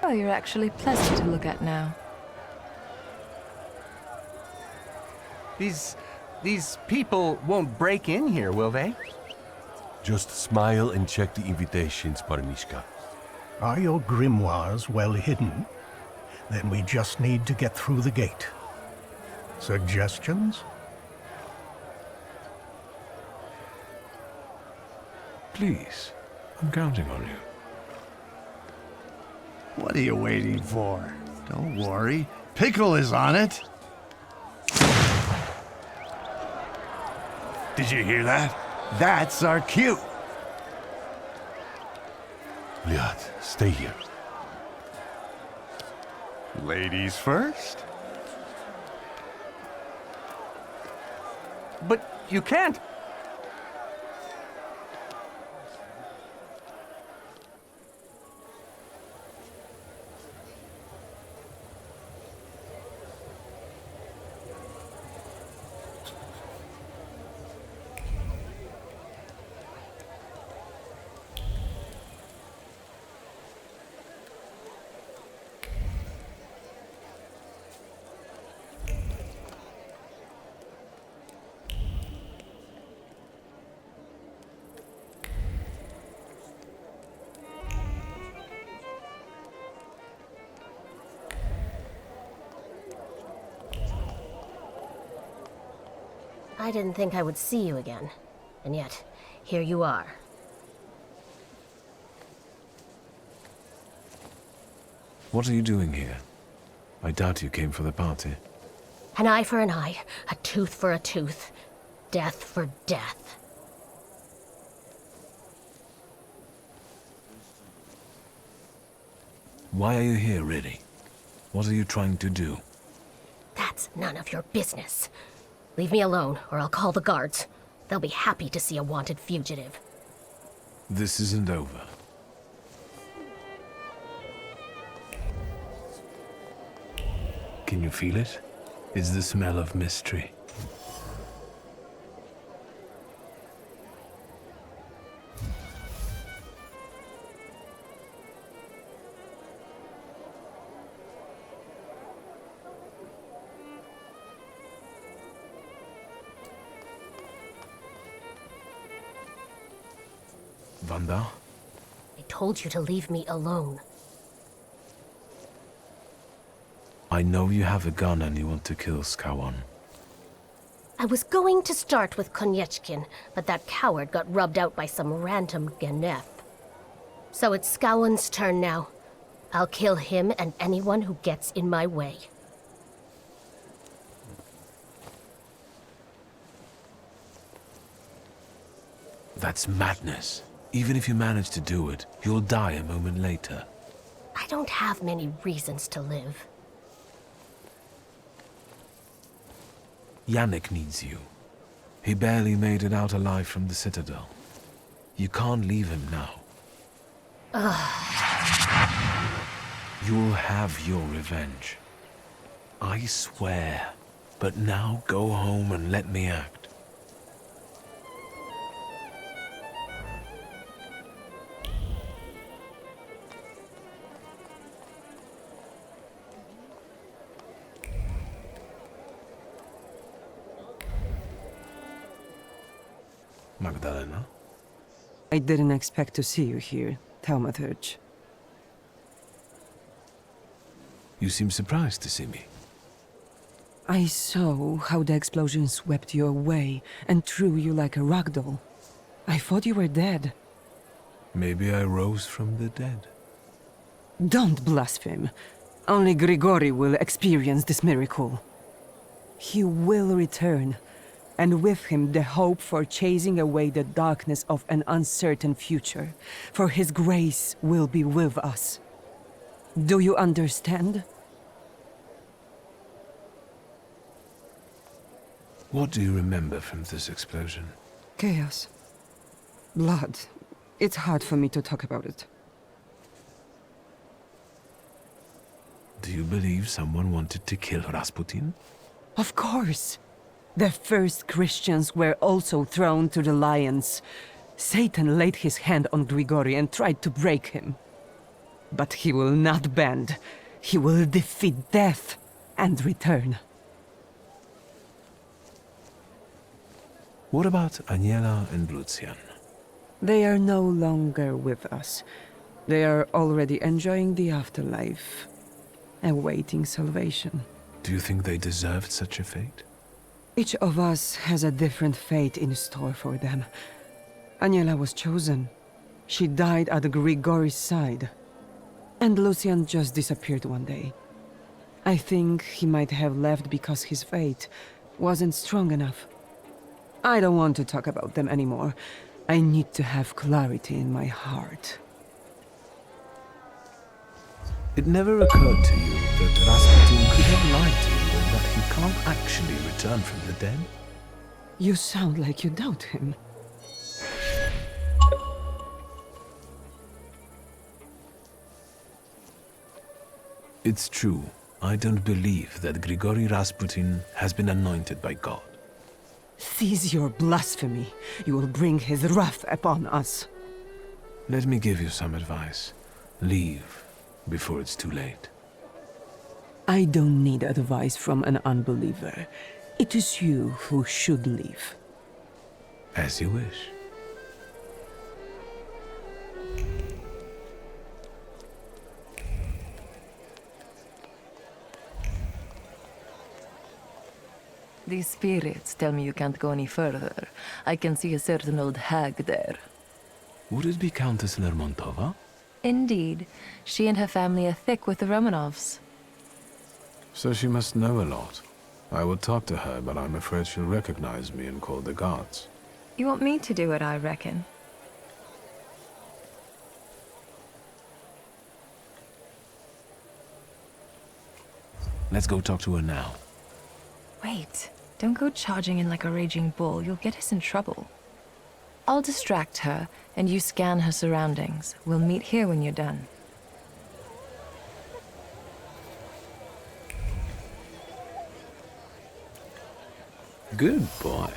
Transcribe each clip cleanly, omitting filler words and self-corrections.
Oh, you're actually pleasant to look at now. These people won't break in here, will they? Just smile and check the invitations, Parnishka. Are your grimoires well hidden? Then we just need to get through the gate. Suggestions? Please, I'm counting on you. What are you waiting for? Don't worry. Pickle is on it. Did you hear that? That's our cue. Liat, stay here. Ladies first. But you can't. I didn't think I would see you again. And yet, here you are. What are you doing here? I doubt you came for the party. An eye for an eye, a tooth for a tooth, death for death. Why are you here, really? What are you trying to do? That's none of your business. Leave me alone, or I'll call the guards. They'll be happy to see a wanted fugitive. This isn't over. Can you feel it? It's the smell of mystery. Vanda? I told you to leave me alone. I know you have a gun and you want to kill Skawan. I was going to start with Koniechkin, but that coward got rubbed out by some random Geneth. So it's Skawan's turn now. I'll kill him and anyone who gets in my way. That's madness. Even if you manage to do it, you'll die a moment later. I don't have many reasons to live. Yannick needs you. He barely made it out alive from the Citadel. You can't leave him now. You'll have your revenge. I swear. But now go home and let me act. Magdalena? I didn't expect to see you here, Thaumaturge. You seem surprised to see me. I saw how the explosion swept you away and threw you like a ragdoll. I thought you were dead. Maybe I rose from the dead. Don't blaspheme. Only Grigori will experience this miracle. He will return, and with him the hope for chasing away the darkness of an uncertain future, for his grace will be with us. Do you understand? What do you remember from this explosion? Chaos. Blood. It's hard for me to talk about it. Do you believe someone wanted to kill Rasputin? Of course. The first Christians were also thrown to the lions. Satan laid his hand on Grigori and tried to break him. But he will not bend. He will defeat death and return. What about Aniela and Lucian? They are no longer with us. They are already enjoying the afterlife, awaiting salvation. Do you think they deserved such a fate? Each of us has a different fate in store for them. Aniela was chosen. She died at Grigori's side. And Lucian just disappeared one day. I think he might have left because his fate wasn't strong enough. I don't want to talk about them anymore. I need to have clarity in my heart. It never occurred to you that Rasputin could have lied to you and that he can't actually return from the dead? You sound like you doubt him. It's true. I don't believe that Grigory Rasputin has been anointed by God. Cease your blasphemy. You will bring his wrath upon us. Let me give you some advice. Leave before it's too late. I don't need advice from an unbeliever. It is you who should leave. As you wish. These spirits tell me you can't go any further. I can see a certain old hag there. Would it be Countess Lermontova? Indeed. She and her family are thick with the Romanovs. So she must know a lot. I will talk to her, but I'm afraid she'll recognize me and call the guards. You want me to do it, I reckon. Let's go talk to her now. Wait. Don't go charging in like a raging bull. You'll get us in trouble. I'll distract her, and you scan her surroundings. We'll meet here when you're done. Good boy.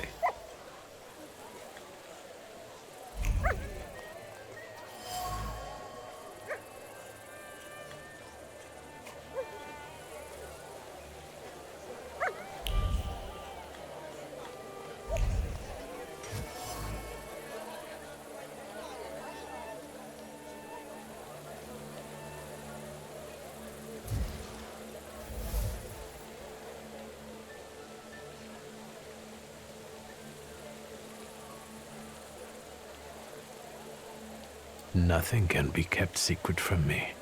Nothing can be kept secret from me.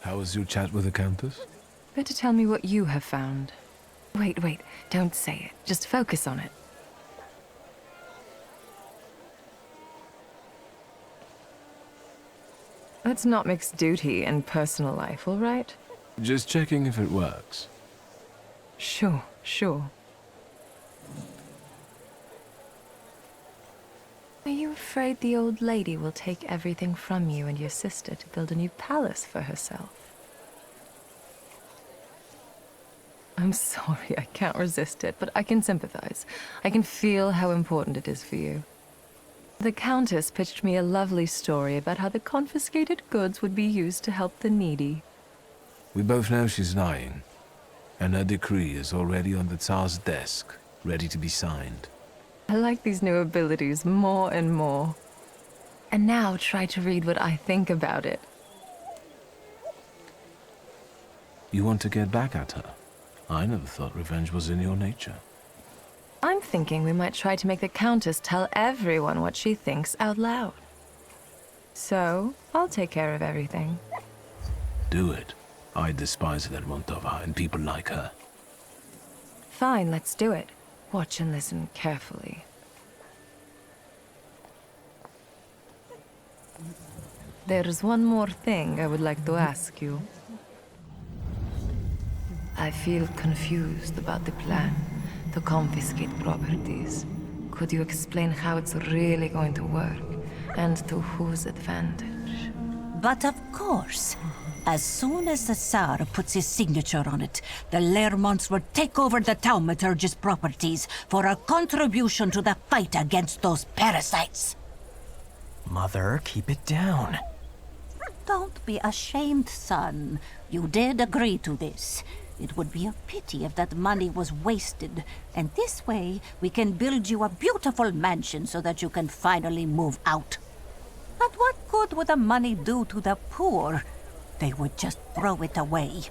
How was your chat with the Countess? Better tell me what you have found. Wait, don't say it. Just focus on it. Let's not mix duty and personal life, all right? Just checking if it works. Sure. Are you afraid the old lady will take everything from you and your sister to build a new palace for herself? I'm sorry, I can't resist it, but I can sympathize. I can feel how important it is for you. The Countess pitched me a lovely story about how the confiscated goods would be used to help the needy. We both know she's lying, and her decree is already on the Tsar's desk, ready to be signed. I like these new abilities more and more. And now try to read what I think about it. You want to get back at her? I never thought revenge was in your nature. I'm thinking we might try to make the Countess tell everyone what she thinks out loud. So, I'll take care of everything. Do it. I despise Lermontova and people like her. Fine, let's do it. Watch and listen carefully. There's one more thing I would like to ask you. I feel confused about the plan to confiscate properties. Could you explain how it's really going to work, and to whose advantage? But of course. As soon as the Tsar puts his signature on it, the Lermonts will take over the Thaumaturge's properties for a contribution to the fight against those parasites. Mother, keep it down. Don't be ashamed, son. You did agree to this. It would be a pity if that money was wasted, and this way we can build you a beautiful mansion so that you can finally move out. And what good would the money do to the poor? They would just throw it away.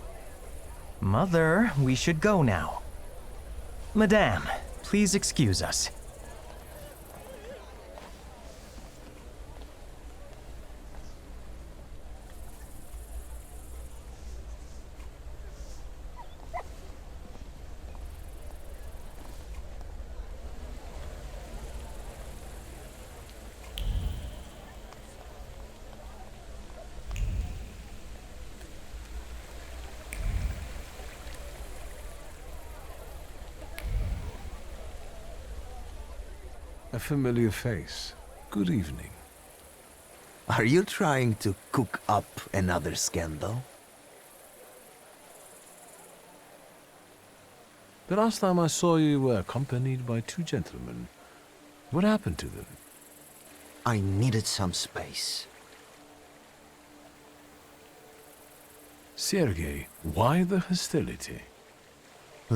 Mother, we should go now. Madame, please excuse us. A familiar face. Good evening. Are you trying to cook up another scandal? The last time I saw you were accompanied by two gentlemen. What happened to them? I needed some space. Sergei, why the hostility?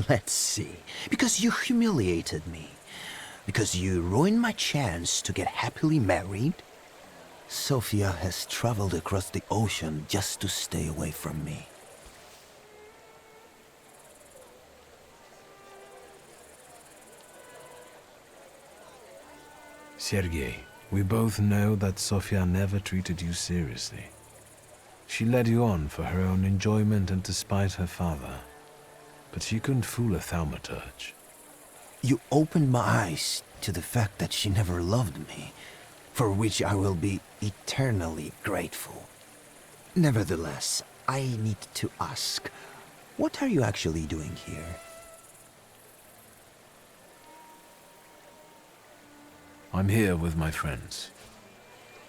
Let's see. Because you humiliated me. Because you ruined my chance to get happily married. Sofia has traveled across the ocean just to stay away from me. Sergei, we both know that Sofia never treated you seriously. She led you on for her own enjoyment and to spite her father. But she couldn't fool a Thaumaturge. You opened my eyes to the fact that she never loved me, for which I will be eternally grateful. Nevertheless, I need to ask, what are you actually doing here? I'm here with my friends.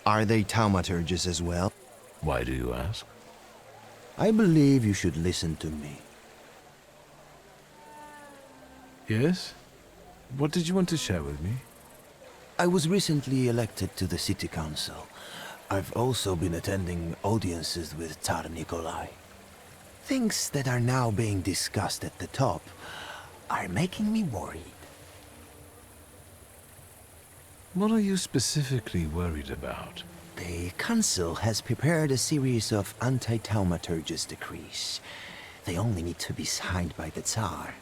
Are they Thaumaturges as well? Why do you ask? I believe you should listen to me. Yes? What did you want to share with me? I was recently elected to the city council. I've also been attending audiences with Tsar Nikolai. Things that are now being discussed at the top are making me worried. What are you specifically worried about? The council has prepared a series of anti-Thaumaturges decrees. They only need to be signed by the Tsar.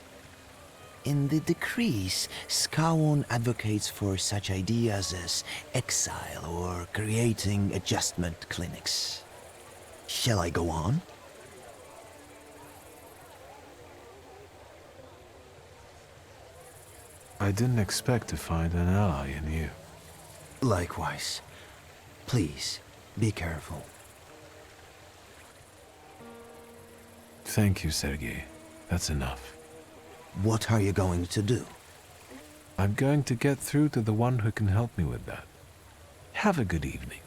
In the decrees, Skawon advocates for such ideas as exile or creating adjustment clinics. Shall I go on? I didn't expect to find an ally in you. Likewise. Please, be careful. Thank you, Sergei. That's enough. What are you going to do? I'm going to get through to the one who can help me with that. Have a good evening.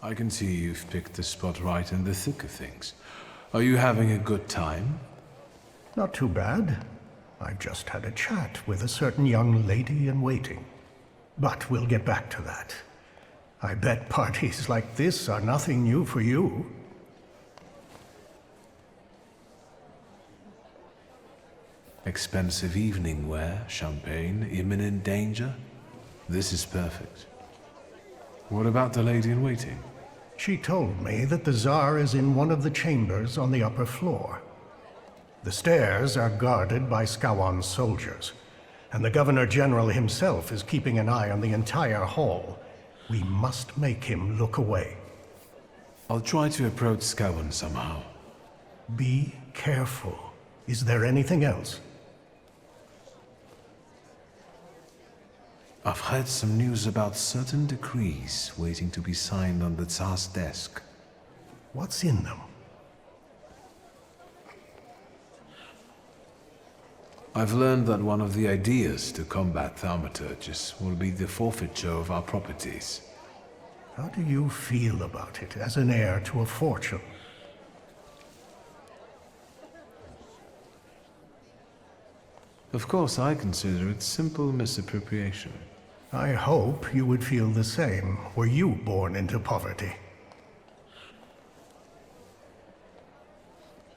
I can see you've picked the spot right in the thick of things. Are you having a good time? Not too bad. I've just had a chat with a certain young lady in waiting. But we'll get back to that. I bet parties like this are nothing new for you. Expensive evening wear, champagne, imminent danger? This is perfect. What about the lady in waiting? She told me that the Tsar is in one of the chambers on the upper floor. The stairs are guarded by Skawan's soldiers, and the Governor General himself is keeping an eye on the entire hall. We must make him look away. I'll try to approach Skawan somehow. Be careful. Is there anything else? I've heard some news about certain decrees waiting to be signed on the Tsar's desk. What's in them? I've learned that one of the ideas to combat thaumaturges will be the forfeiture of our properties. How do you feel about it as an heir to a fortune? Of course, I consider it simple misappropriation. I hope you would feel the same were you born into poverty.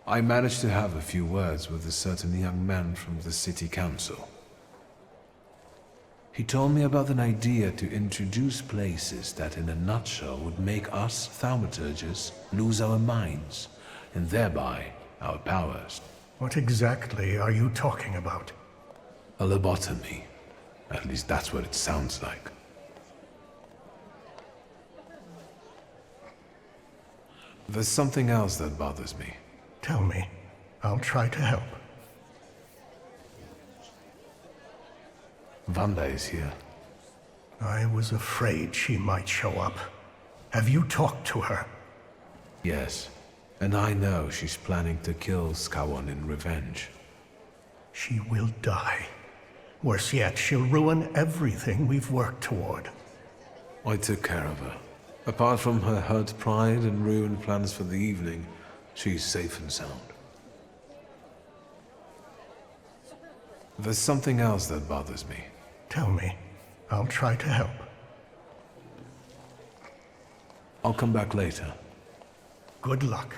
I managed to have a few words with a certain young man from the city council. He told me about an idea to introduce places that in a nutshell would make us thaumaturges lose our minds, and thereby our powers. What exactly are you talking about? A lobotomy. At least that's what it sounds like. There's something else that bothers me. Tell me. I'll try to help. Vanda is here. I was afraid she might show up. Have you talked to her? Yes, and I know she's planning to kill Skawan in revenge. She will die. Worse yet, she'll ruin everything we've worked toward. I took care of her. Apart from her hurt pride and ruined plans for the evening, she's safe and sound. There's something else that bothers me. Tell me. I'll try to help. I'll come back later. Good luck.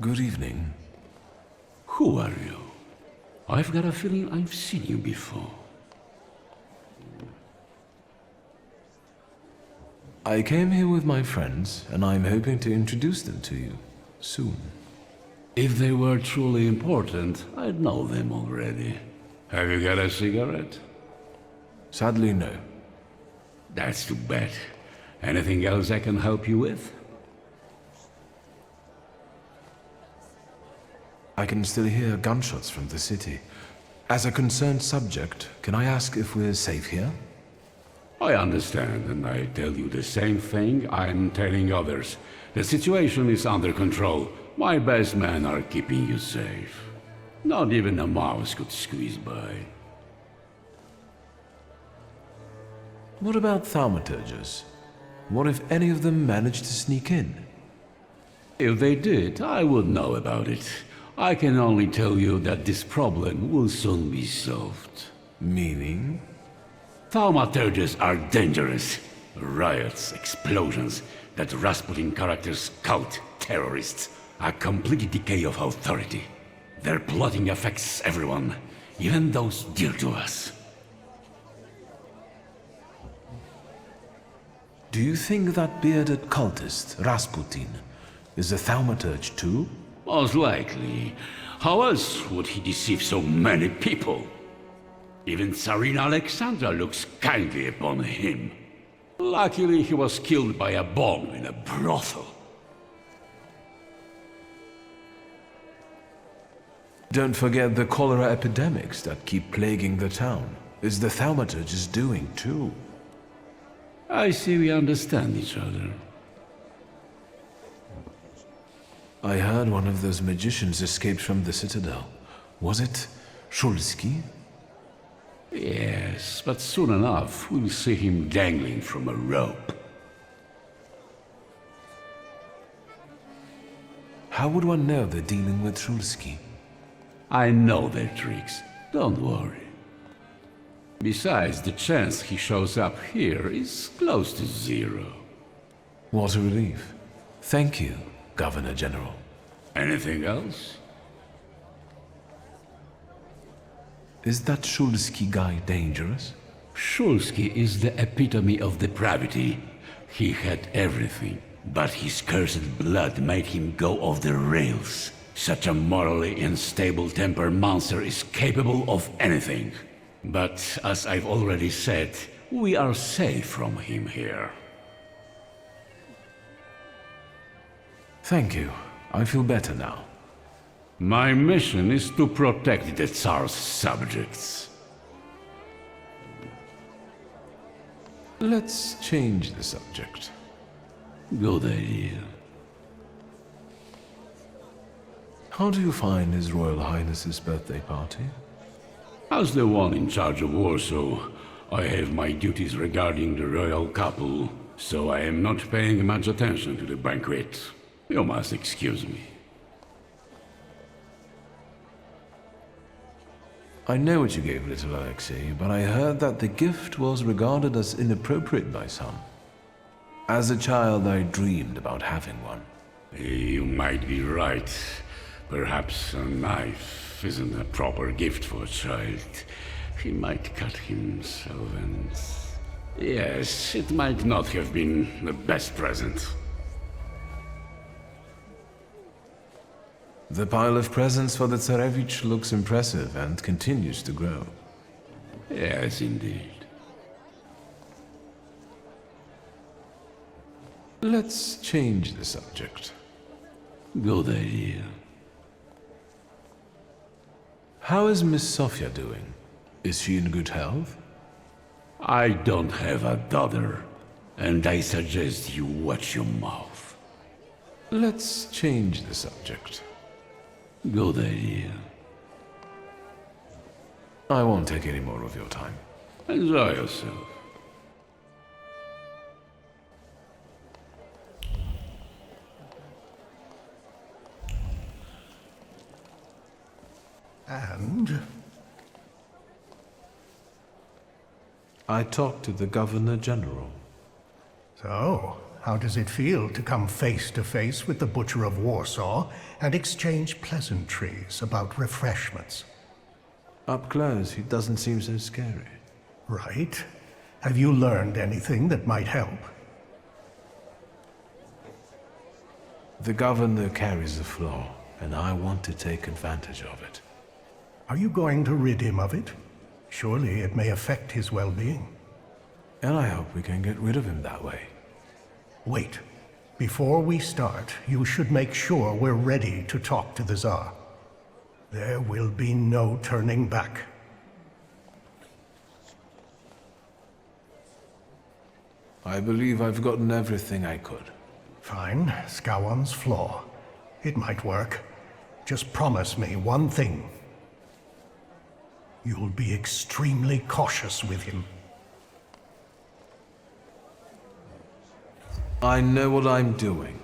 Good evening. Who are you? I've got a feeling I've seen you before. I came here with my friends, and I'm hoping to introduce them to you soon. If they were truly important, I'd know them already. Have you got a cigarette? Sadly, no. That's too bad. Anything else I can help you with? I can still hear gunshots from the city. As a concerned subject, can I ask if we're safe here? I understand, and I tell you the same thing I'm telling others. The situation is under control. My best men are keeping you safe. Not even a mouse could squeeze by. What about thaumaturges? What if any of them managed to sneak in? If they did, I would know about it. I can only tell you that this problem will soon be solved. Meaning? Thaumaturges are dangerous. Riots, explosions, that Rasputin character's cult, terrorists, a complete decay of authority. Their plotting affects everyone, even those dear to us. Do you think that bearded cultist, Rasputin, is a Thaumaturge too? Most likely. How else would he deceive so many people? Even Tsarina Alexandra looks kindly upon him. Luckily, he was killed by a bomb in a brothel. Don't forget the cholera epidemics that keep plaguing the town. Is the Thaumaturge's doing too? I see we understand each other. I heard one of those magicians escaped from the Citadel. Was it Szulski? Yes, but soon enough we'll see him dangling from a rope. How would one know they're dealing with Szulski? I know their tricks, don't worry. Besides, the chance he shows up here is close to zero. What a relief. Thank you, Governor General. Anything else? Is that Szulski guy dangerous? Szulski is the epitome of depravity. He had everything, but his cursed blood made him go off the rails. Such a morally unstable temper monster is capable of anything. But as I've already said, we are safe from him here. Thank you. I feel better now. My mission is to protect the Tsar's subjects. Let's change the subject. Good idea. How do you find His Royal Highness's birthday party? As the one in charge of Warsaw, I have my duties regarding the royal couple, so I am not paying much attention to the banquet. You must excuse me. I know what you gave little Alexei, but I heard that the gift was regarded as inappropriate by some. As a child, I dreamed about having one. You might be right. Perhaps a knife isn't a proper gift for a child. He might cut himself and... Yes, it might not have been the best present. The pile of presents for the Tsarevich looks impressive and continues to grow. Yes, indeed. Let's change the subject. Good idea. How is Miss Sofia doing? Is she in good health? I don't have a daughter, and I suggest you watch your mouth. Let's change the subject. Good idea. I won't take any more of your time. Enjoy yourself. And? I talked to the Governor General. So, how does it feel to come face to face with the Butcher of Warsaw and exchange pleasantries about refreshments? Up close, he doesn't seem so scary. Right. Have you learned anything that might help? The Governor carries a flaw, and I want to take advantage of it. Are you going to rid him of it? Surely it may affect his well-being. And I hope we can get rid of him that way. Wait. Before we start, you should make sure we're ready to talk to the Tsar. There will be no turning back. I believe I've gotten everything I could. Fine. Scowan's flaw. It might work. Just promise me one thing. You'll be extremely cautious with him. I know what I'm doing.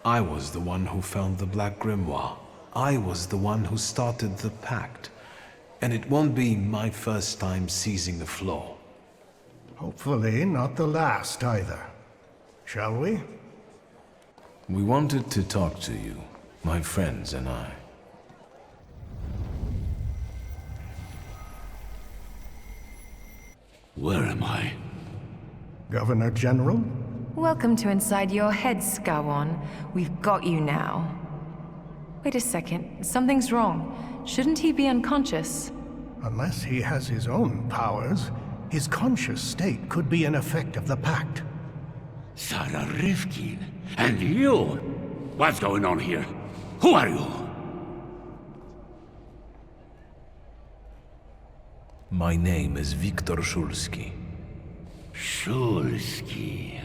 I was the one who found the Black Grimoire. I was the one who started the pact. And it won't be my first time seizing the flaw. Hopefully not the last either. Shall we? We wanted to talk to you, my friends and I. Where am I? Governor General? Welcome to inside your head, Skowon. We've got you now. Wait a second. Something's wrong. Shouldn't he be unconscious? Unless he has his own powers, his conscious state could be an effect of the pact. Sarah Rifkin. And you? What's going on here? Who are you? My name is Wiktor Szulski. Szulski.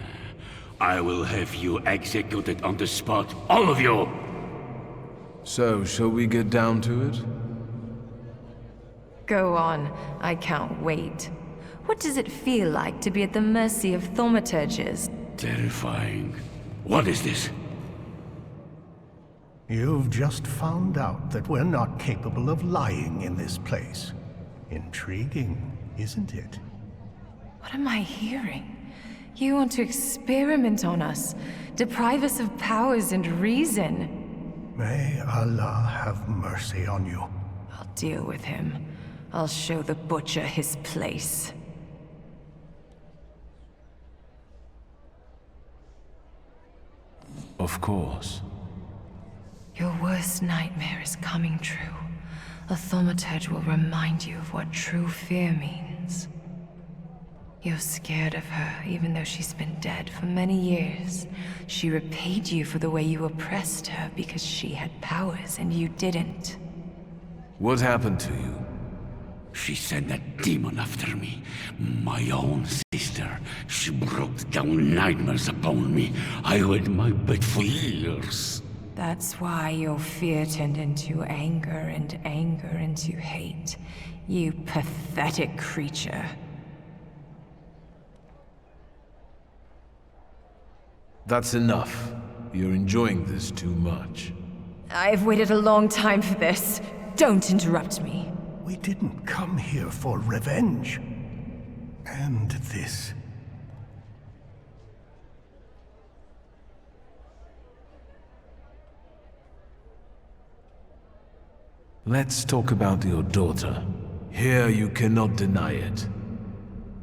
I will have you executed on the spot, all of you! So, shall we get down to it? Go on. I can't wait. What does it feel like to be at the mercy of thaumaturges? Terrifying. What is this? You've just found out that we're not capable of lying in this place. Intriguing, isn't it? What am I hearing? You want to experiment on us, deprive us of powers and reason. May Allah have mercy on you. I'll deal with him. I'll show the butcher his place. Of course. Your worst nightmare is coming true. A thaumaturge will remind you of what true fear means. You're scared of her, even though she's been dead for many years. She repaid you for the way you oppressed her because she had powers and you didn't. What happened to you? She sent a demon after me. My own sister. She brought down nightmares upon me. I hid my bed for years. That's why your fear turned into anger and anger into hate. You pathetic creature. That's enough. You're enjoying this too much. I've waited a long time for this. Don't interrupt me. We didn't come here for revenge. And this. Let's talk about your daughter. Here you cannot deny it.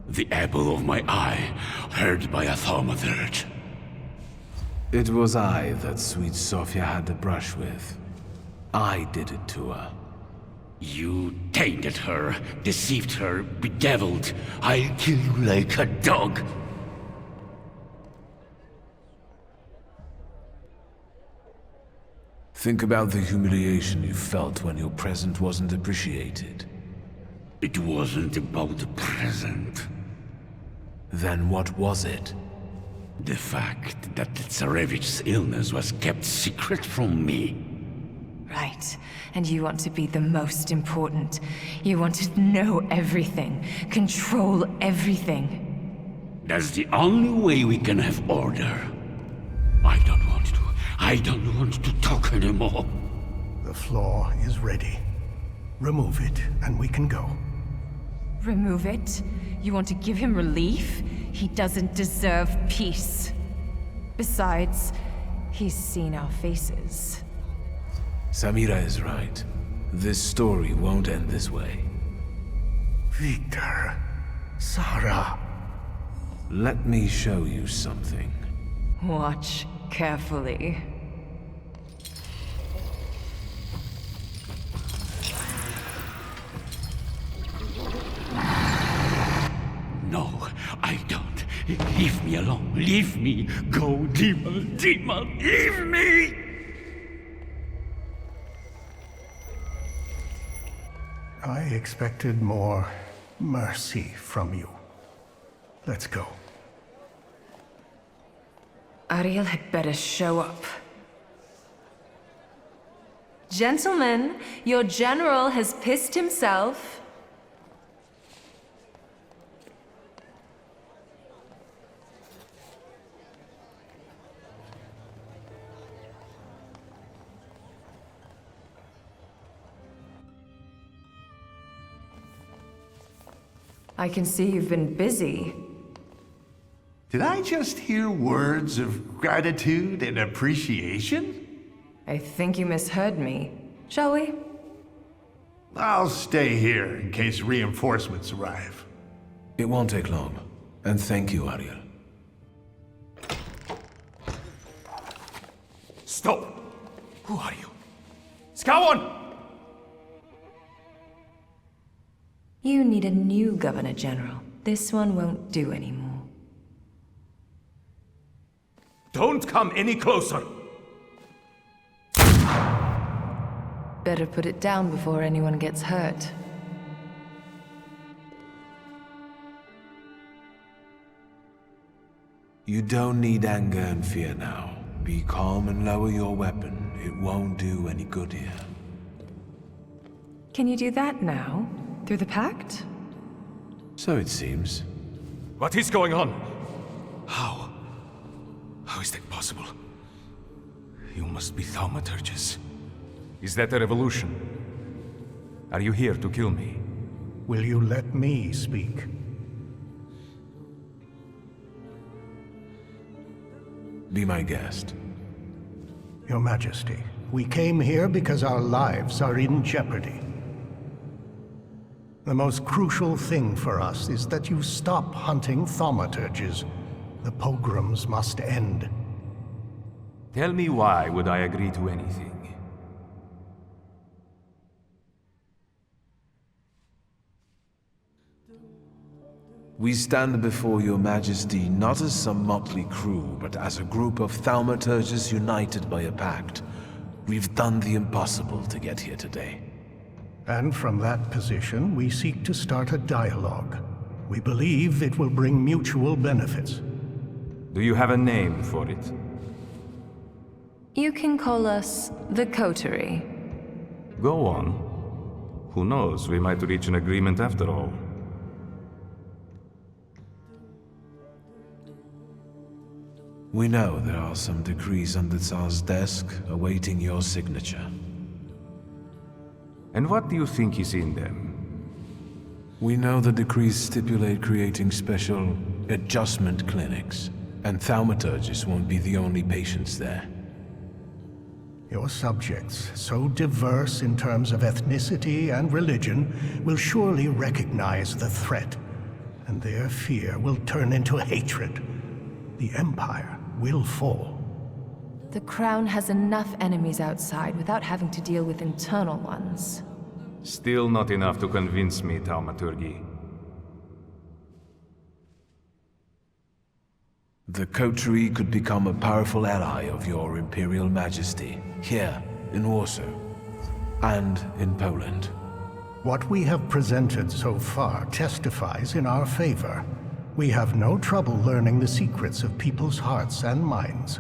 The apple of my eye, hurt by a thaumaturge. It was I that sweet Sophia had a brush with. I did it to her. You tainted her, deceived her, bedeviled. I'll kill you like a dog. Think about the humiliation you felt when your present wasn't appreciated. It wasn't about the present. Then what was it? The fact that the Tsarevich's illness was kept secret from me. Right. And you want to be the most important. You want to know everything, control everything. That's the only way we can have order. I don't want to talk anymore. The flaw is ready. Remove it, and we can go. Remove it? You want to give him relief? He doesn't deserve peace. Besides, he's seen our faces. Samira is right. This story won't end this way. Wiktor. Sarah. Let me show you something. Watch carefully. No, I don't. Leave me alone. Leave me. Go, demon, demon, leave me! I expected more mercy from you. Let's go. Ariel had better show up. Gentlemen, your general has pissed himself. I can see you've been busy. Did I just hear words of gratitude and appreciation? I think you misheard me. Shall we? I'll stay here in case reinforcements arrive. It won't take long. And thank you, Ariel. Stop! Who are you? Skawan! You need a new Governor General. This one won't do anymore. Don't come any closer! Better put it down before anyone gets hurt. You don't need anger and fear now. Be calm and lower your weapon. It won't do any good here. Can you do that now? Through the pact? So it seems. What is going on? How? How is that possible? You must be Thaumaturges. Is that a revolution? Are you here to kill me? Will you let me speak? Be my guest. Your Majesty, we came here because our lives are in jeopardy. The most crucial thing for us is that you stop hunting thaumaturges. The pogroms must end. Tell me why would I agree to anything? We stand before your majesty not as some motley crew, but as a group of Thaumaturges united by a pact. We've done the impossible to get here today. And from that position, we seek to start a dialogue. We believe it will bring mutual benefits. Do you have a name for it? You can call us the Coterie. Go on. Who knows, we might reach an agreement after all. We know there are some decrees on the Tsar's desk awaiting your signature. And what do you think is in them? We know the decrees stipulate creating special adjustment clinics, and Thaumaturges won't be the only patients there. Your subjects, so diverse in terms of ethnicity and religion, will surely recognize the threat, and their fear will turn into hatred. The Empire will fall. The Crown has enough enemies outside without having to deal with internal ones. Still not enough to convince me, Thaumaturge. The Coterie could become a powerful ally of your Imperial Majesty, here in Warsaw, and in Poland. What we have presented so far testifies in our favor. We have no trouble learning the secrets of people's hearts and minds.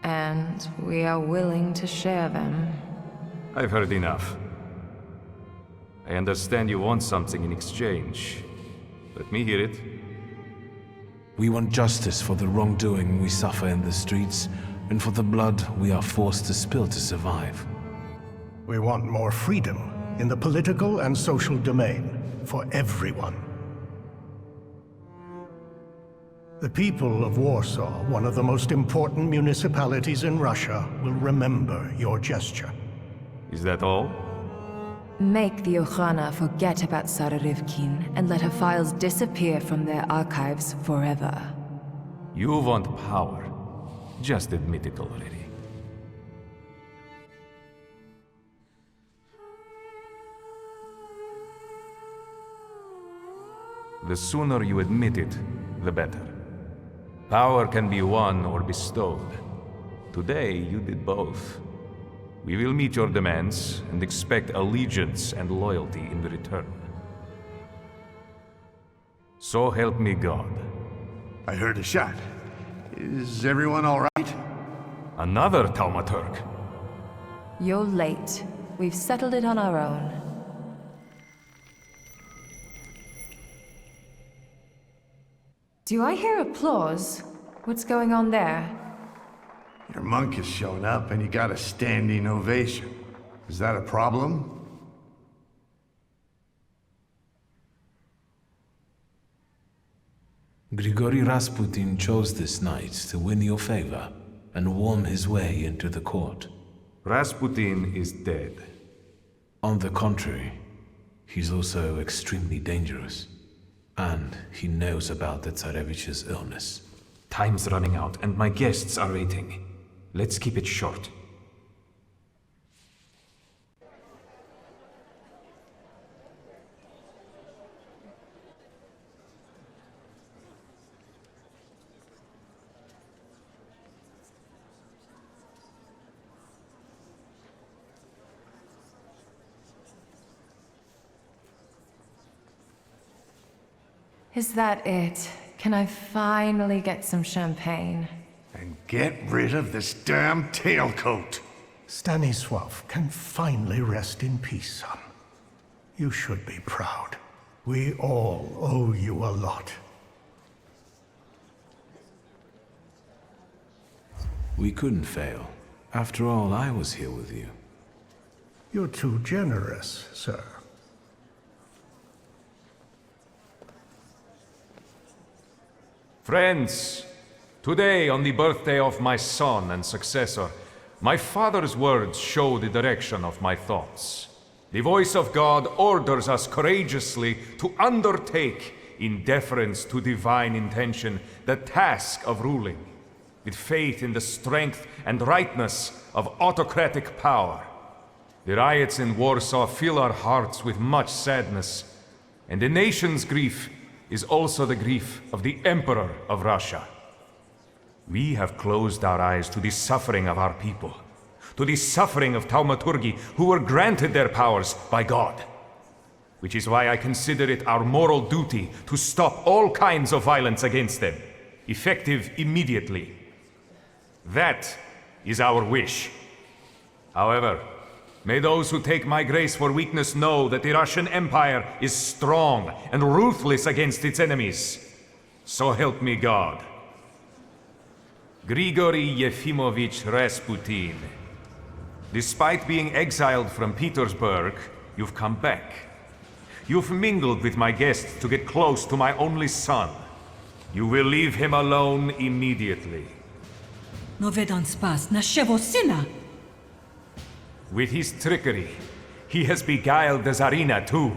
And we are willing to share them. I've heard enough. I understand you want something in exchange. Let me hear it. We want justice for the wrongdoing we suffer in the streets, and for the blood we are forced to spill to survive. We want more freedom in the political and social domain for everyone. The people of Warsaw, one of the most important municipalities in Russia, will remember your gesture. Is that all? Make the Okhrana forget about Tsar Rivkin and let her files disappear from their archives forever. You want power. Just admit it already. The sooner you admit it, the better. Power can be won or bestowed. Today, you did both. We will meet your demands and expect allegiance and loyalty in return. So help me God. I heard a shot. Is everyone all right? Another Thaumaturge. You're late. We've settled it on our own. Do I hear applause? What's going on there? Your monk has shown up and he got a standing ovation. Is that a problem? Grigory Rasputin chose this night to win your favor and worm his way into the court. Rasputin is dead. On the contrary, he's also extremely dangerous. And he knows about the Tsarevich's illness. Time's running out, and my guests are waiting. Let's keep it short. Is that it? Can I finally get some champagne? And get rid of this damn tailcoat. Stanisław can finally rest in peace, son. You should be proud. We all owe you a lot. We couldn't fail. After all, I was here with you. You're too generous, sir. Friends, today on the birthday of my son and successor, my father's words show the direction of my thoughts. The voice of God orders us courageously to undertake, in deference to divine intention, the task of ruling, with faith in the strength and rightness of autocratic power. The riots in Warsaw fill our hearts with much sadness, and the nation's grief is also the grief of the Emperor of Russia. We have closed our eyes to the suffering of our people, to the suffering of Thaumaturgi who were granted their powers by God. Which is why I consider it our moral duty to stop all kinds of violence against them, effective immediately. That is our wish. However, may those who take my grace for weakness know that the Russian Empire is strong and ruthless against its enemies. So help me God. Grigory Yefimovich Rasputin. Despite being exiled from Petersburg, you've come back. You've mingled with my guests to get close to my only son. You will leave him alone immediately. No vedam spas naszego syna. With his trickery, he has beguiled the Tsarina too.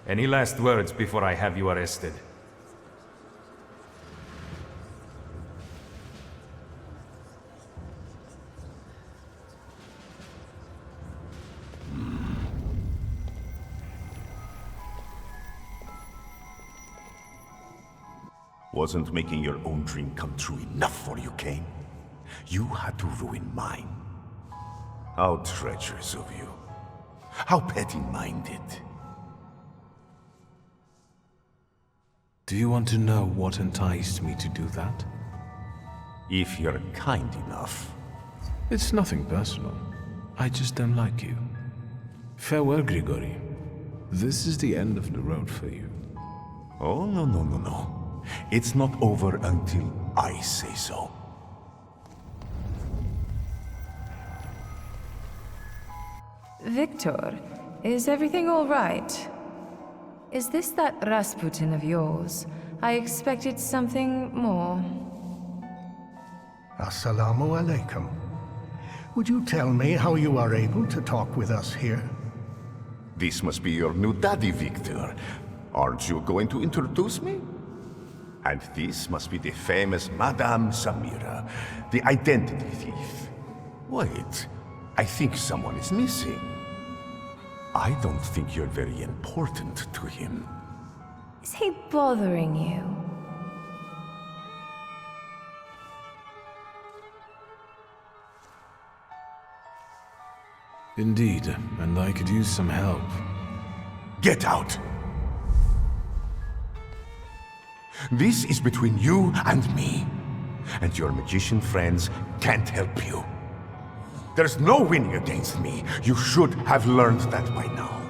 Any last words before I have you arrested? Wasn't making your own dream come true enough for you, Cain? You had to ruin mine. How treacherous of you. How petty-minded. Do you want to know what enticed me to do that? If you're kind enough. It's nothing personal. I just don't like you. Farewell, Grigory. This is the end of the road for you. Oh, no. It's not over until I say so. Wiktor, is everything all right? Is this that Rasputin of yours? I expected something more. Assalamu alaikum. Would you tell me how you are able to talk with us here? This must be your new daddy, Wiktor. Aren't you going to introduce me? And this must be the famous Madame Samira, the identity thief. Wait, I think someone is missing. I don't think you're very important to him. Is he bothering you? Indeed, and I could use some help. Get out! This is between you and me. And your magician friends can't help you. There's no winning against me. You should have learned that by now.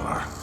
Tsar.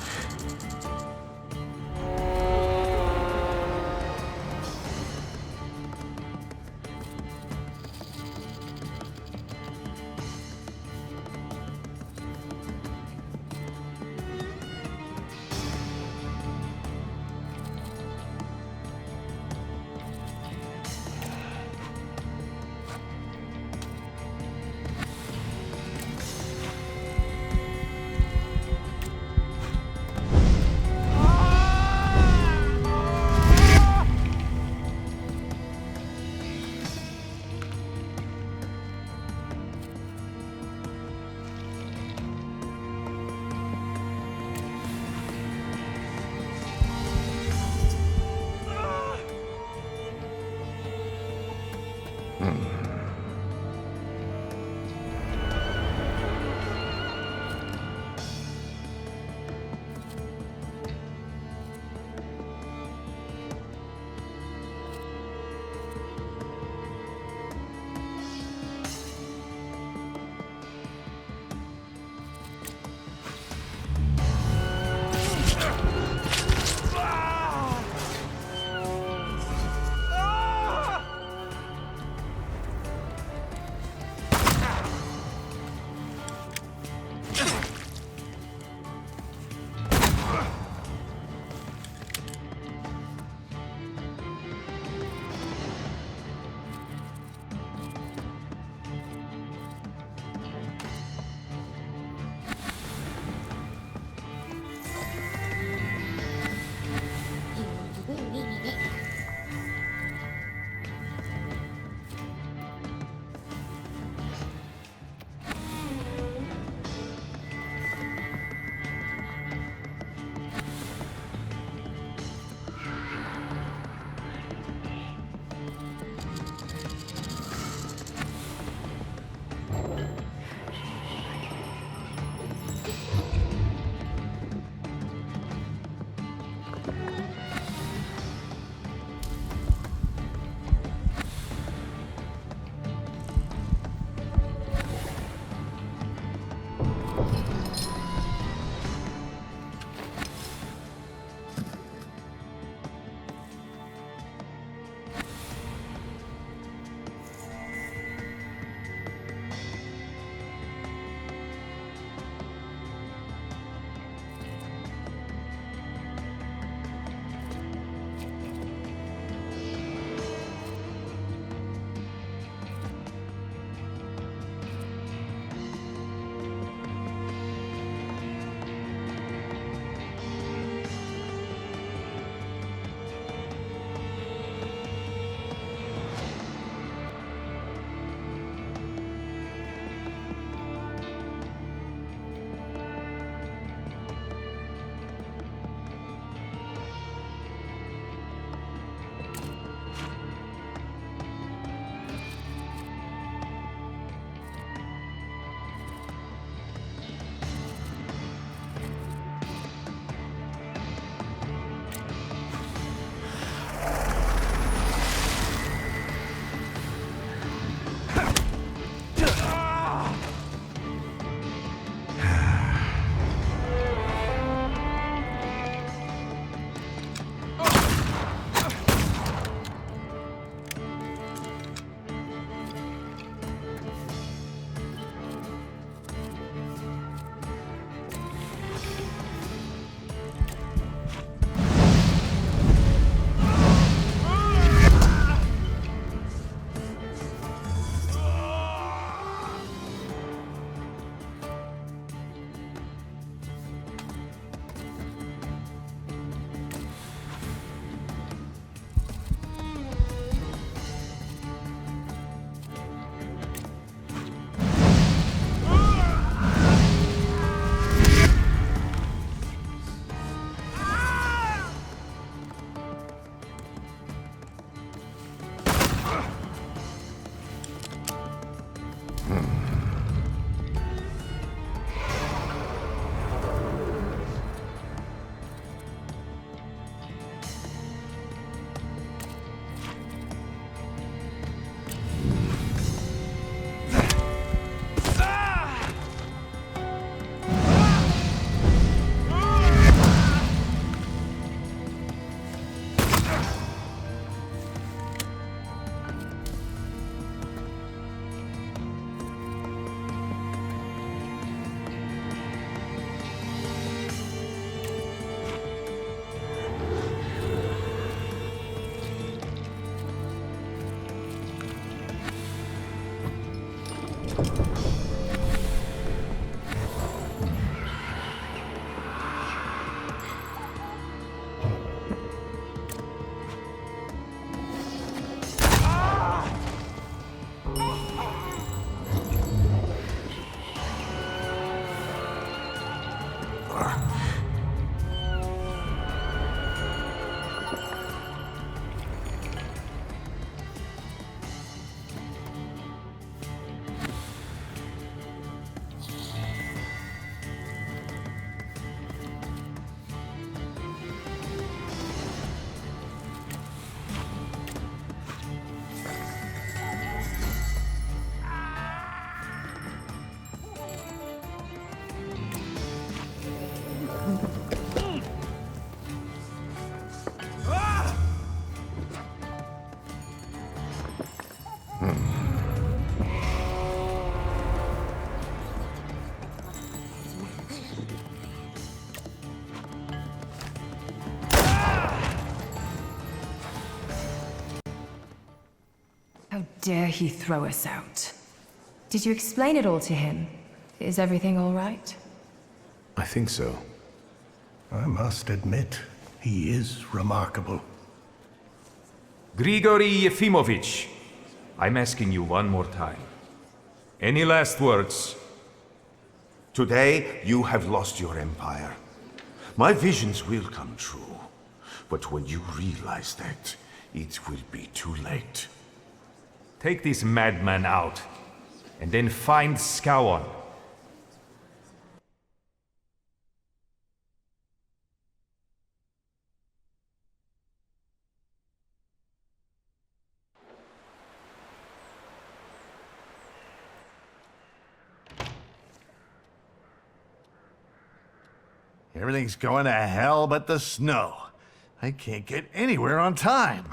over. How dare he throw us out? Did you explain it all to him? Is everything all right? I think so. I must admit, he is remarkable. Grigory Yefimovich, I'm asking you one more time. Any last words? Today, you have lost your empire. My visions will come true. But when you realize that, it will be too late. Take this madman out, and then find Skowon. Everything's going to hell but the snow. I can't get anywhere on time.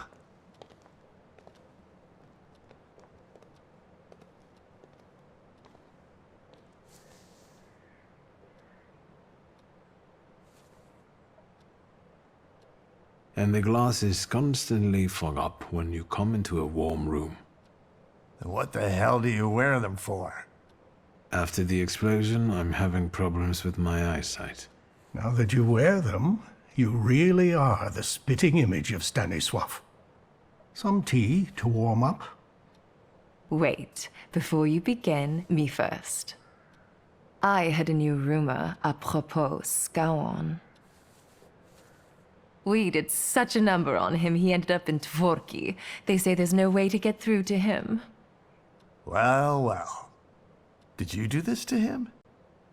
And the glasses constantly fog up when you come into a warm room. Then what the hell do you wear them for? After the explosion, I'm having problems with my eyesight. Now that you wear them, you really are the spitting image of Stanisław. Some tea to warm up? Wait, before you begin, me first. I had a new rumor apropos Skowon. We did such a number on him, he ended up in Tvorki. They say there's no way to get through to him. Well, well. Did you do this to him?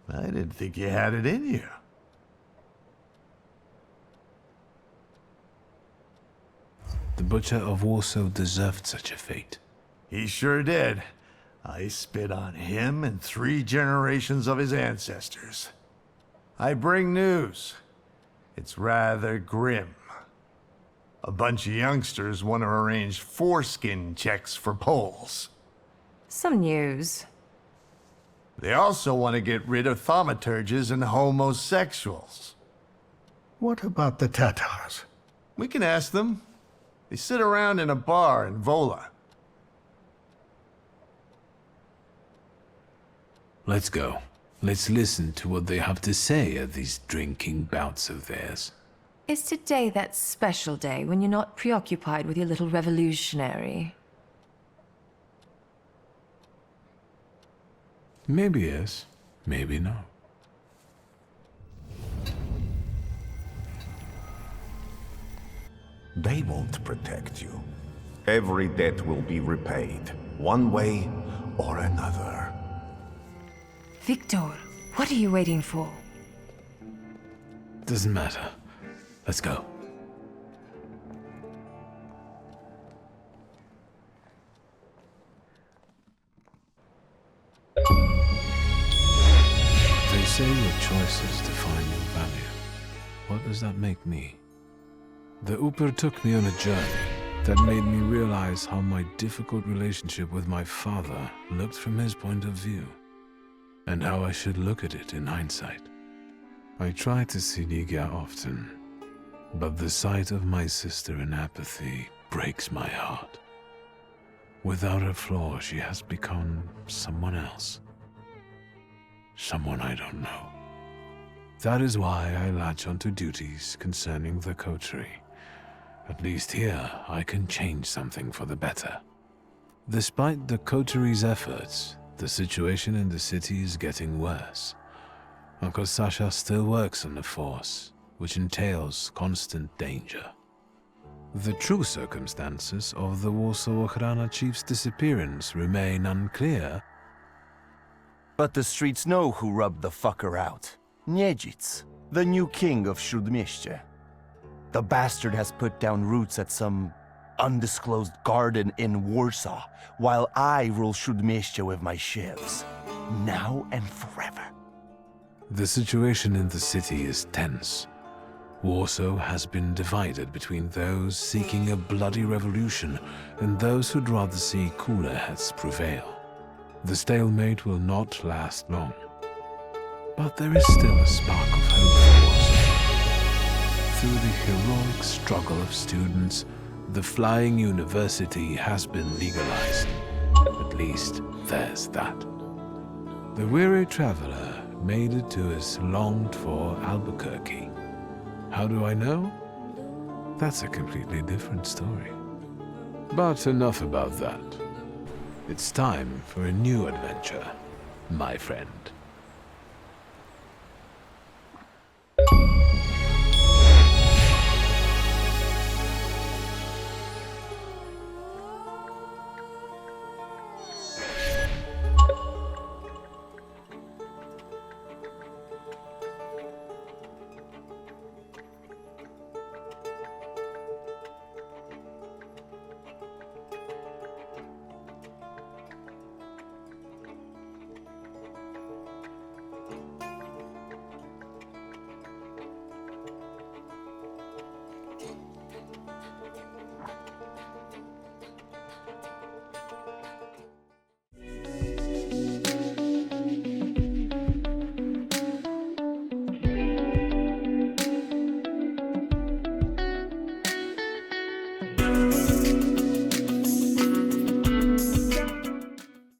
I didn't think you had it in you. The Butcher of Warsaw deserved such a fate. He sure did. I spit on him and 3 generations of his ancestors. I bring news. It's rather grim. A bunch of youngsters want to arrange foreskin checks for Poles. Some news. They also want to get rid of thaumaturges and homosexuals. What about the Tatars? We can ask them. They sit around in a bar in Vola. Let's go. Let's listen to what they have to say at these drinking bouts of theirs. Is today that special day when you're not preoccupied with your little revolutionary? Maybe yes, maybe no. They won't protect you. Every debt will be repaid, one way or another. Wiktor, what are you waiting for? Doesn't matter. Let's go. They say your choices define your value. What does that make me? The Uper took me on a journey that made me realize how my difficult relationship with my father looked from his point of view, and how I should look at it in hindsight. I try to see Ligia often, but the sight of my sister in apathy breaks my heart. Without her flaw, she has become someone else. Someone I don't know. That is why I latch onto duties concerning the coterie. At least here, I can change something for the better. Despite the coterie's efforts, the situation in the city is getting worse. Uncle Sasha still works on the Force, which entails constant danger. The true circumstances of the Warsaw Ochrana chief's disappearance remain unclear. But the streets know who rubbed the fucker out. Niedzic, the new king of Śródmieście. The bastard has put down roots at some undisclosed garden in Warsaw, while I rule Śródmieście with my shivs. Now and forever. The situation in the city is tense. Warsaw has been divided between those seeking a bloody revolution and those who'd rather see cooler heads prevail. The stalemate will not last long. But there is still a spark of hope for Warsaw. Through the heroic struggle of students, the Flying University has been legalized. At least, there's that. The weary traveler made it to his longed-for Albuquerque. How do I know? That's a completely different story. But enough about that. It's time for a new adventure, my friend.